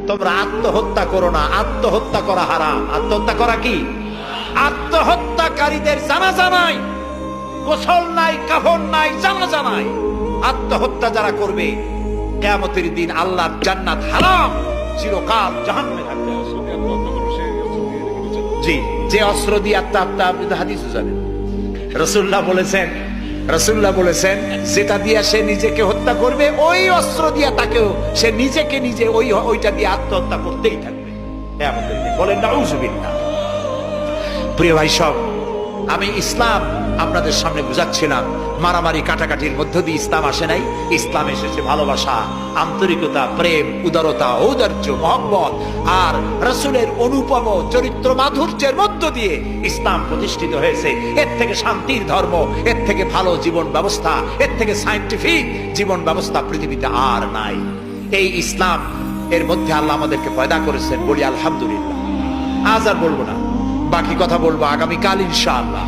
তোমরা আত্মহত্যা করো না, আত্মহত্যা করা হারাম। আত্মহত্যা করা কি? আত্মহত্যাকারীদের জানাজা নাই, গোসল নাই, কাফন নাই, জানাজা নাই। আত্মহত্যা যারা করবে কিয়ামতের দিন আল্লাহর জান্নাত হারাম, চিরকাল জাহান্নামে থাকবে। জি, যে অস্ত্র দিয়ে আত্মহত্যা, আপনি তো হাদিসও জানেন, রাসূলুল্লাহ বলেছেন যেটা দিয়ে সে নিজেকে হত্যা করবে ওই অস্ত্র দিয়ে তাকেও সে নিজেকে নিজে ওইটা দিয়ে আত্মহত্যা করতেই থাকবে কিয়ামতের দিন। বলেন নাউযুবিল্লাহ। প্রিয় ভাই সব, আমি ইসলাম আপনাদের সামনে বুঝাচ্ছিলাম। মারামারি কাটাকাটির মধ্য দিয়ে ইসলাম আসে নাই। ইসলাম এসেছে ভালোবাসা, আন্তরিকতা, প্রেম, উদারতা, ঔদার্য, মহব্বত আর রাসূলের অনুপম চরিত্র মাধুর্যের মধ্য দিয়ে ইসলাম প্রতিষ্ঠিত হয়েছে। এর থেকে শান্তির ধর্ম, এর থেকে ভালো জীবন ব্যবস্থা, এর থেকে সায়েন্টিফিক জীবন ব্যবস্থা পৃথিবীতে আর নাই। এই ইসলাম এর মধ্যে আল্লাহ আমাদেরকে পয়দা করেছেন, বলি আলহামদুলিল্লাহ। আজ আর বলবো না, বাকি কথা বলবো আগামীকাল ইনশাআল্লাহ।